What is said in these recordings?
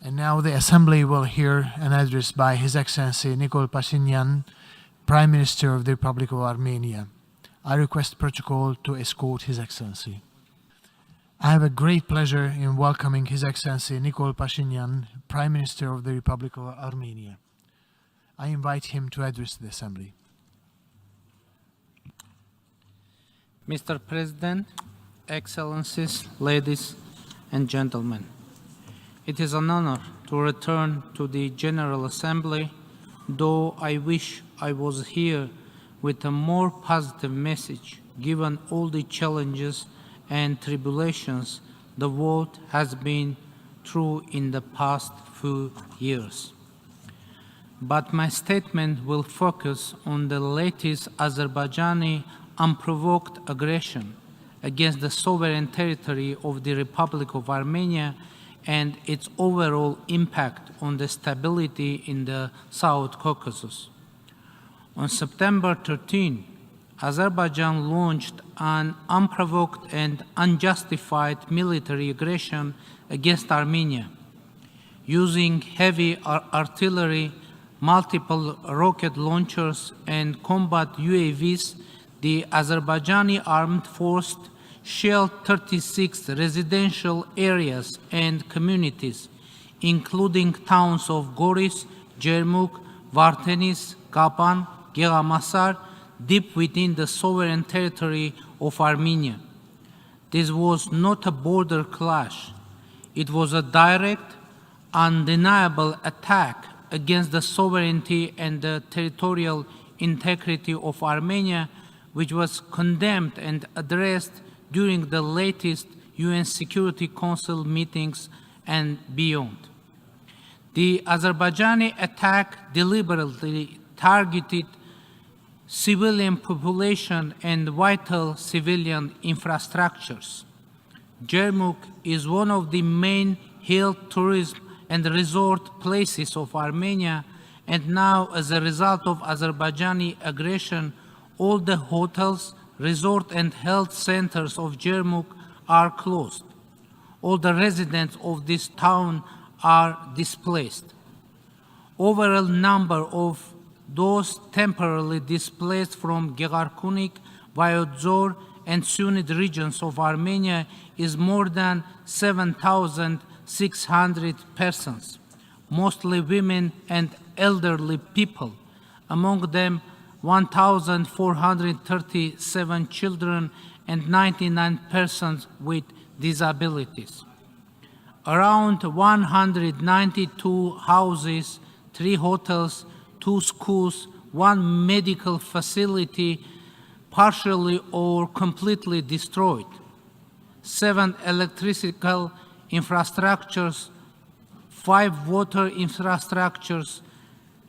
And now the Assembly will hear an address by His Excellency Nikol Pashinyan, Prime Minister of the Republic of Armenia. I request protocol to escort His Excellency. I have a great pleasure in welcoming His Excellency Nikol Pashinyan, Prime Minister of the Republic of Armenia. I invite him to address the Assembly. Mr. President, Excellencies, ladies and gentlemen, it is an honor to return to the General Assembly, though I wish I was here with a more positive message, given all the challenges and tribulations the world has been through in the past few years. But my statement will focus on the latest Azerbaijani unprovoked aggression against the sovereign territory of the Republic of Armenia and its overall impact on the stability in the South Caucasus. On September 13, Azerbaijan launched an unprovoked and unjustified military aggression against Armenia, using heavy artillery, multiple rocket launchers, and combat UAVs. The Azerbaijani armed forces shelled 36 residential areas and communities, including towns of Goris, Jermuk, Vardenis, Kapan, Geramasar, deep within the sovereign territory of Armenia. This was not a border clash. It was a direct, undeniable attack against the sovereignty and the territorial integrity of Armenia, which was condemned and addressed during the latest UN Security Council meetings and beyond. The Azerbaijani attack deliberately targeted civilian population and vital civilian infrastructures. Jermuk is one of the main health, tourism, and resort places of Armenia, and now, as a result of Azerbaijani aggression, all the hotels, resort and health centers of Jermuk are closed. All the residents of this town are displaced. Overall number of those temporarily displaced from Gegarkunik, Vayodzor, and Sunit regions of Armenia is more than 7,600 persons, mostly women and elderly people, among them 1,437 children and 99 persons with disabilities. Around 192 houses, 3 hotels, 2 schools, 1 medical facility partially or completely destroyed, 7 electrical infrastructures, 5 water infrastructures,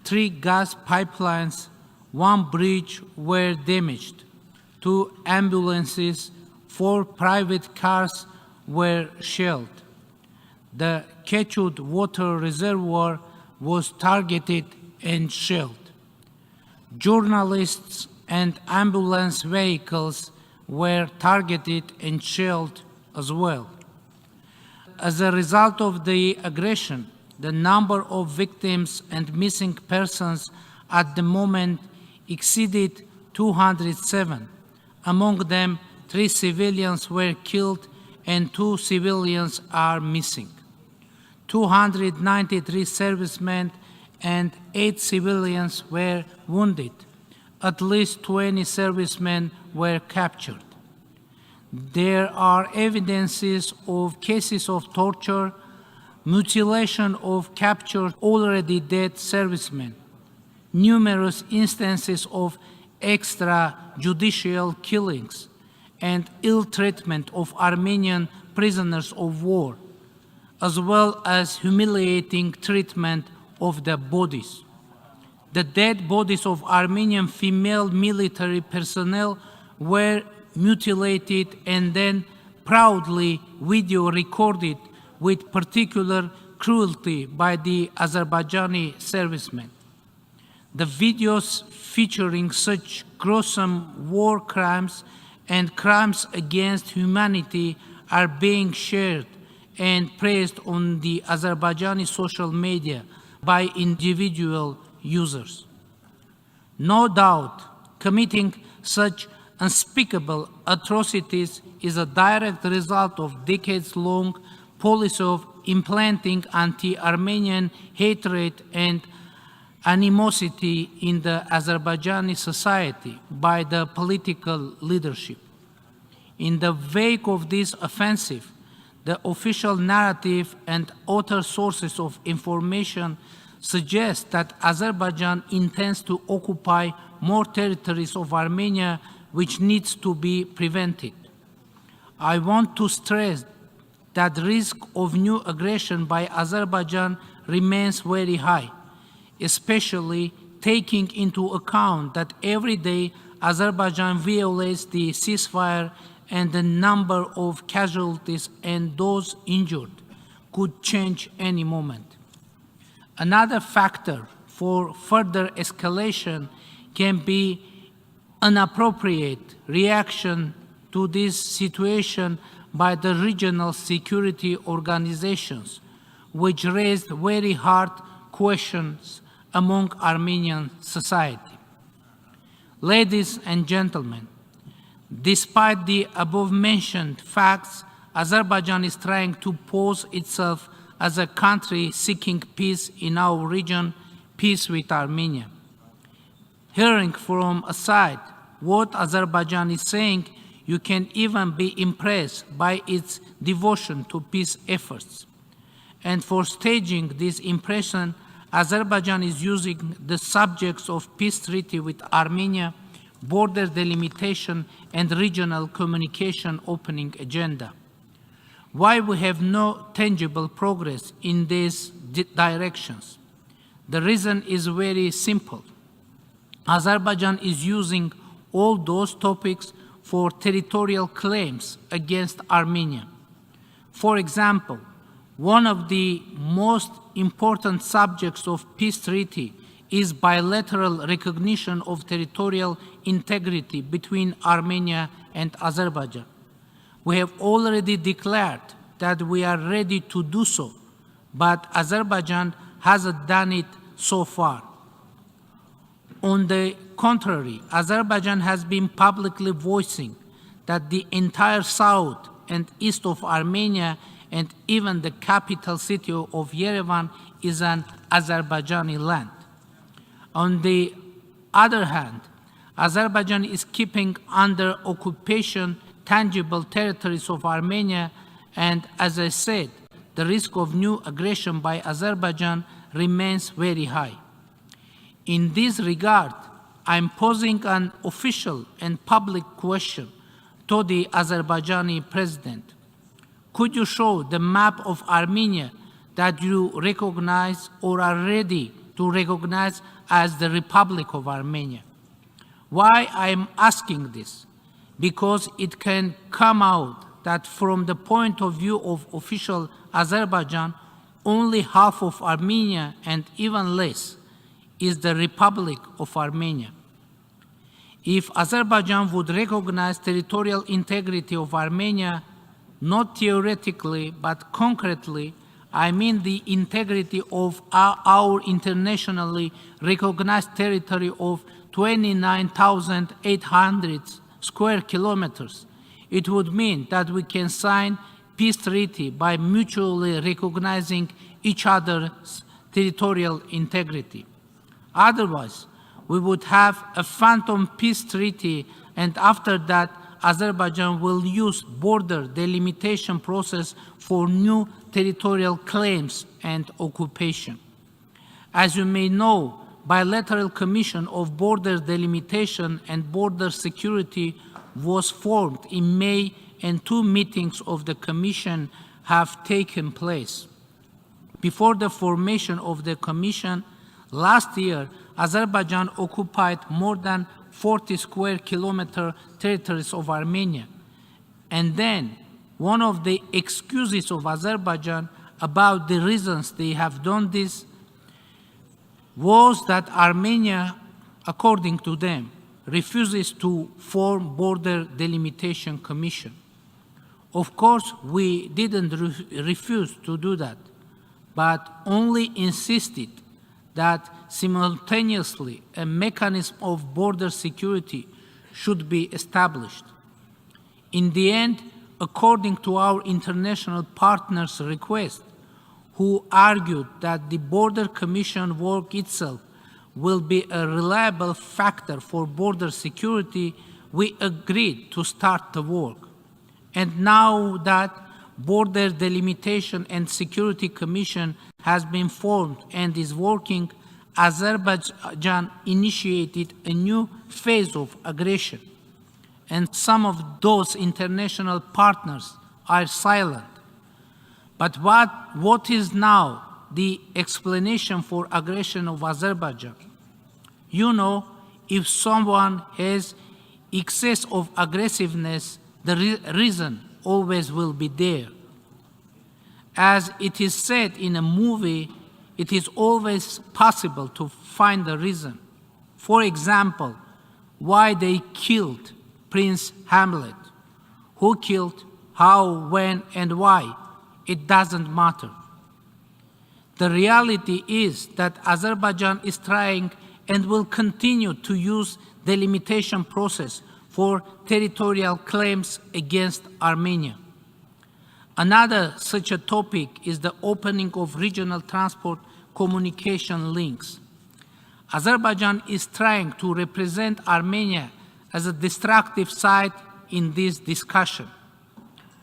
3 gas pipelines, 1 bridge were damaged, 2 ambulances, 4 private cars were shelled. The Kechud water reservoir was targeted and shelled. Journalists and ambulance vehicles were targeted and shelled as well. As a result of the aggression, the number of victims and missing persons at the moment exceeded 207. Among them, 3 civilians were killed and 2 civilians are missing. 293 servicemen and 8 civilians were wounded. At least 20 servicemen were captured. There are evidences of cases of torture, mutilation of captured already dead servicemen, numerous instances of extrajudicial killings, and ill treatment of Armenian prisoners of war, as well as humiliating treatment of the bodies. The dead bodies of Armenian female military personnel were mutilated and then proudly video recorded with particular cruelty by the Azerbaijani servicemen. The videos featuring such gruesome war crimes and crimes against humanity are being shared and praised on the Azerbaijani social media by individual users. No doubt, committing such unspeakable atrocities is a direct result of decades-long policy of implanting anti-Armenian hatred and animosity in the Azerbaijani society by the political leadership. In the wake of this offensive, the official narrative and other sources of information suggest that Azerbaijan intends to occupy more territories of Armenia, which needs to be prevented. I want to stress that the risk of new aggression by Azerbaijan remains very high, especially taking into account that every day Azerbaijan violates the ceasefire and the number of casualties and those injured could change any moment. Another factor for further escalation can be inappropriate reaction to this situation by the regional security organizations, which raised very hard questions among Armenian society. Ladies and gentlemen, despite the above-mentioned facts, Azerbaijan is trying to pose itself as a country seeking peace in our region, peace with Armenia. Hearing from a side what Azerbaijan is saying, you can even be impressed by its devotion to peace efforts. And for staging this impression, Azerbaijan is using the subjects of peace treaty with Armenia, border delimitation, and regional communication opening agenda. Why we have no tangible progress in these directions? The reason is very simple. Azerbaijan is using all those topics for territorial claims against Armenia. For example, one of the most important subjects of peace treaty is bilateral recognition of territorial integrity between Armenia and Azerbaijan. We have already declared that we are ready to do so, but Azerbaijan hasn't done it so far. On the contrary, Azerbaijan has been publicly voicing that the entire south and east of Armenia and even the capital city of Yerevan is an Azerbaijani land. On the other hand, Azerbaijan is keeping under occupation tangible territories of Armenia, and as I said, the risk of new aggression by Azerbaijan remains very high. In this regard, I am posing an official and public question to the Azerbaijani president. Could you show the map of Armenia that you recognize or are ready to recognize as the Republic of Armenia? Why I am asking this? Because it can come out that from the point of view of official Azerbaijan, only half of Armenia and even less is the Republic of Armenia. If Azerbaijan would recognize territorial integrity of Armenia, not theoretically but concretely, I mean the integrity of our internationally recognized territory of 29,800 square kilometers, it would mean that we can sign peace treaty by mutually recognizing each other's territorial integrity. Otherwise, we would have a phantom peace treaty, and after that, Azerbaijan will use border delimitation process for new territorial claims and occupation. As you may know, bilateral commission of border delimitation and border security was formed in May, and 2 meetings of the commission have taken place. Before the formation of the commission, last year, Azerbaijan occupied more than 40 square kilometer territories of Armenia. And then, one of the excuses of Azerbaijan about the reasons they have done this was that Armenia, according to them, refuses to form border delimitation commission. Of course, we didn't refuse to do that, but only insisted that simultaneously a mechanism of border security should be established. In the end, according to our international partners' request, who argued that the Border Commission work itself will be a reliable factor for border security, we agreed to start the work. And now that Border Delimitation and Security Commission has been formed and is working, Azerbaijan initiated a new phase of aggression. And some of those international partners are silent. But what is now the explanation for aggression of Azerbaijan? You know, if someone has excess of aggressiveness, the reason always will be there. As it is said in a movie, it is always possible to find the reason. For example, why they killed Prince Hamlet. Who killed, how, when, and why? It doesn't matter. The reality is that Azerbaijan is trying and will continue to use the delimitation process for territorial claims against Armenia. Another such a topic is the opening of regional transport communication links. Azerbaijan is trying to represent Armenia as a destructive side in this discussion.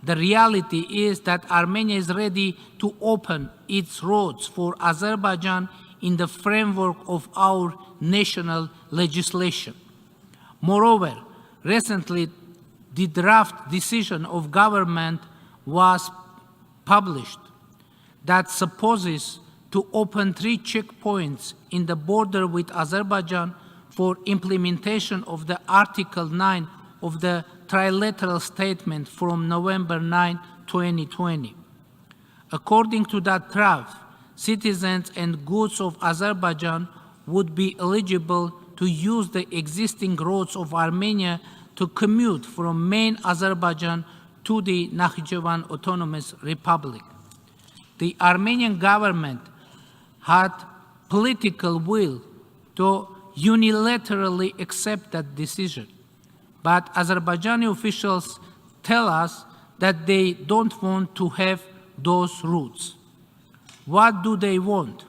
The reality is that Armenia is ready to open its roads for Azerbaijan in the framework of our national legislation. Moreover, recently the draft decision of government was published that supposes to open 3 checkpoints in the border with Azerbaijan for implementation of the Article 9 of the trilateral statement from November 9, 2020. According to that draft, citizens and goods of Azerbaijan would be eligible to use the existing roads of Armenia to commute from main Azerbaijan to the Nakhchivan Autonomous Republic. The Armenian government had political will to unilaterally accept that decision. But Azerbaijani officials tell us that they don't want to have those routes. What do they want?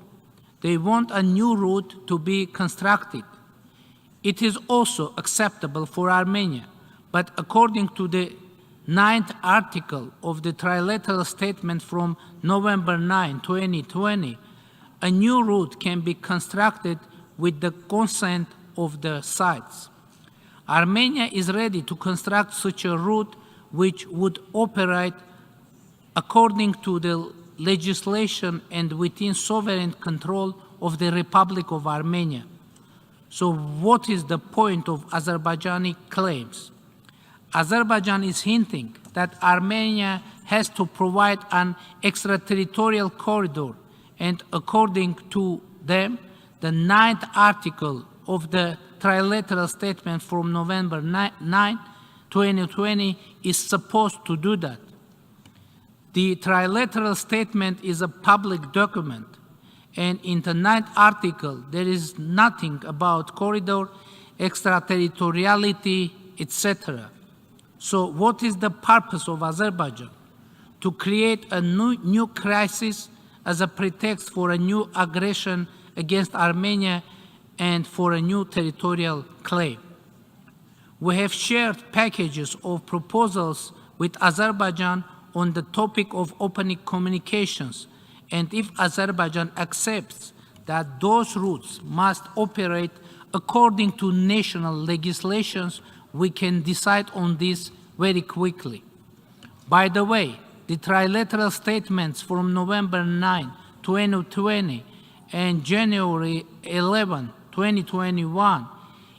They want a new route to be constructed. It is also acceptable for Armenia, but according to the 9th article of the trilateral statement from November 9, 2020, a new route can be constructed with the consent of the sides. Armenia is ready to construct such a route which would operate according to the legislation and within sovereign control of the Republic of Armenia. So what is the point of Azerbaijani claims? Azerbaijan is hinting that Armenia has to provide an extraterritorial corridor, and according to them, the 9th article of the trilateral statement from November 9, 2020 is supposed to do that. The trilateral statement is a public document, and in the 9th article, there is nothing about corridor, extraterritoriality, etc. So what is the purpose of Azerbaijan? To create a new crisis as a pretext for a new aggression against Armenia and for a new territorial claim. We have shared packages of proposals with Azerbaijan on the topic of opening communications, and if Azerbaijan accepts that those routes must operate according to national legislations, we can decide on this very quickly. By the way, the trilateral statements from November 9, 2020 and January 11, 2021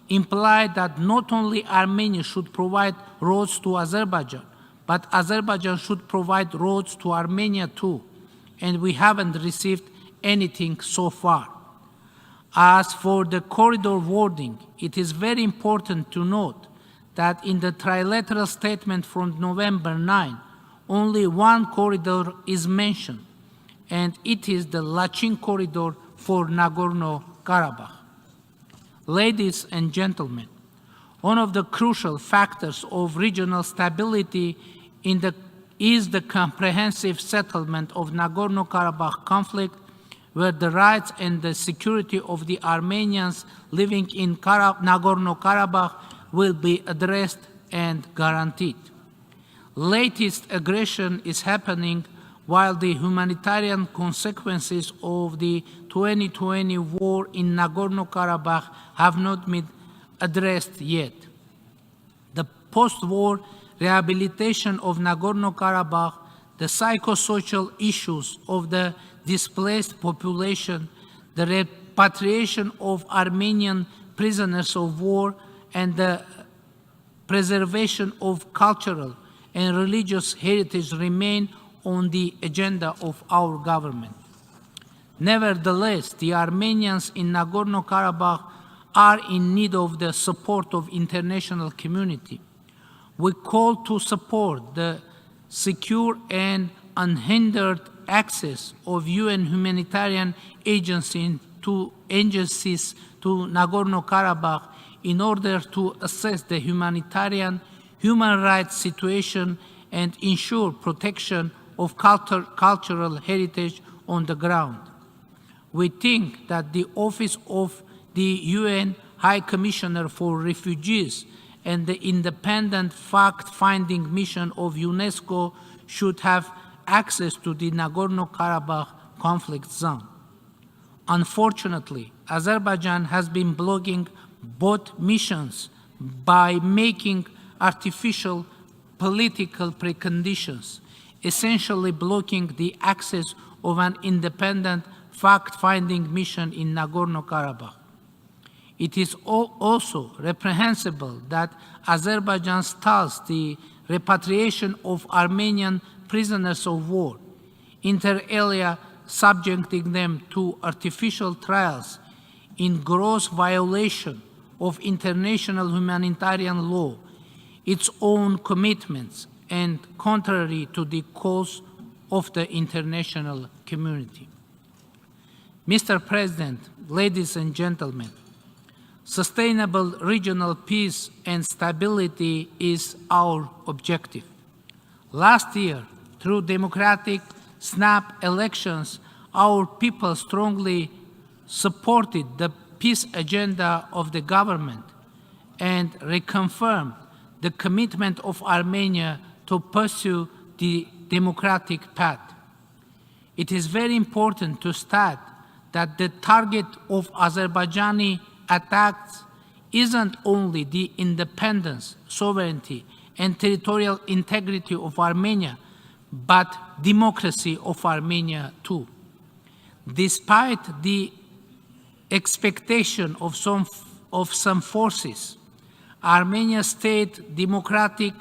imply that not only Armenia should provide roads to Azerbaijan, but Azerbaijan should provide roads to Armenia too, and we haven't received anything so far. As for the corridor wording, it is very important to note that in the trilateral statement from November 9, only one corridor is mentioned, and it is the Lachin corridor for Nagorno-Karabakh. Ladies and gentlemen, one of the crucial factors of regional stability is the comprehensive settlement of Nagorno-Karabakh conflict, where the rights and the security of the Armenians living in Nagorno-Karabakh will be addressed and guaranteed. Latest aggression is happening while the humanitarian consequences of the 2020 war in Nagorno-Karabakh have not been addressed yet. The post-war rehabilitation of Nagorno-Karabakh, the psychosocial issues of the displaced population, the repatriation of Armenian prisoners of war, and the preservation of cultural and religious heritage remain on the agenda of our government. Nevertheless, the Armenians in Nagorno-Karabakh are in need of the support of international community. We call to support the secure and unhindered access of UN humanitarian agencies to Nagorno-Karabakh in order to assess the human rights situation and ensure protection of cultural heritage on the ground. We think that the Office of the UN High Commissioner for Refugees and the independent fact-finding mission of UNESCO should have access to the Nagorno-Karabakh conflict zone. Unfortunately, Azerbaijan has been blocking both missions by making artificial political preconditions, essentially blocking the access of an independent fact-finding mission in Nagorno-Karabakh. It is also reprehensible that Azerbaijan stalls the repatriation of Armenian prisoners of war, inter alia subjecting them to artificial trials in gross violation of international humanitarian law, its own commitments, and contrary to the calls of the international community. Mr. President, ladies and gentlemen, sustainable regional peace and stability is our objective. Last year, through democratic snap elections, our people strongly supported the peace agenda of the government and reconfirmed the commitment of Armenia to pursue the democratic path. It is very important to state that the target of Azerbaijani attacks isn't only the independence, sovereignty, and territorial integrity of Armenia, but democracy of Armenia too. Despite the expectation of some forces, Armenia stayed democratic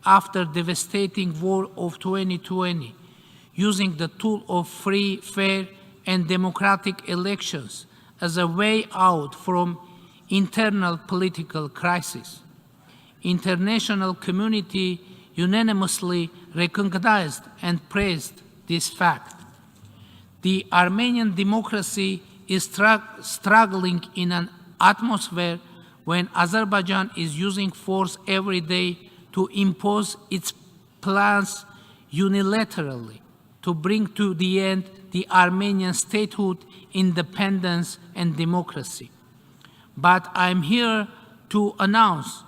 after devastating war of 2020, using the tool of free, fair, and democratic elections as a way out from internal political crisis. International community unanimously recognized and praised this fact. The Armenian democracy is struggling in an atmosphere when Azerbaijan is using force every day to impose its plans unilaterally to bring to the end the Armenian statehood, independence, and democracy. But I'm here to announce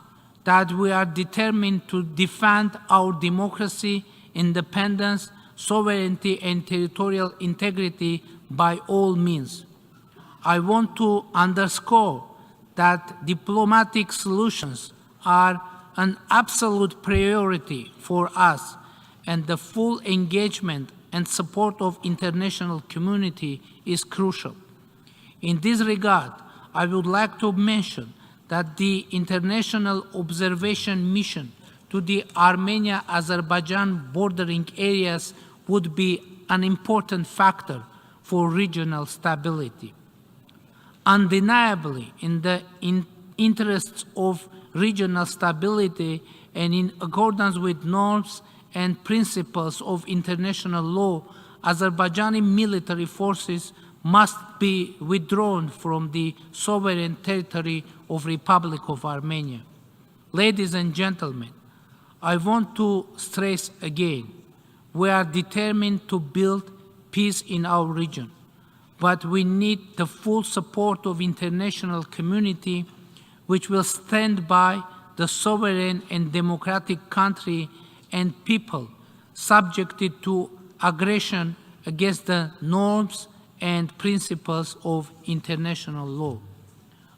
that we are determined to defend our democracy, independence, sovereignty, and territorial integrity by all means. I want to underscore that diplomatic solutions are an absolute priority for us, and the full engagement and support of international community is crucial. In this regard, I would like to mention that the international observation mission to the Armenia-Azerbaijan bordering areas would be an important factor for regional stability. Undeniably, in the interests of regional stability and in accordance with norms and principles of international law, Azerbaijani military forces must be withdrawn from the sovereign territory of Republic of Armenia. Ladies and gentlemen, I want to stress again, we are determined to build peace in our region, but we need the full support of international community which will stand by the sovereign and democratic country and people subjected to aggression against the norms and principles of international law.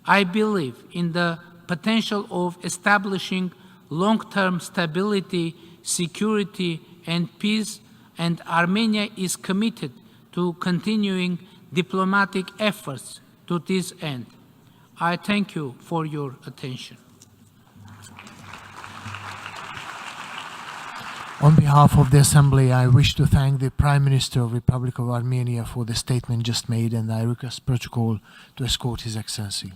I believe in the potential of establishing long-term stability, security, and peace, and Armenia is committed to continuing diplomatic efforts to this end. I thank you for your attention. On behalf of the Assembly, I wish to thank the Prime Minister of the Republic of Armenia for the statement just made, and I request protocol to escort His Excellency.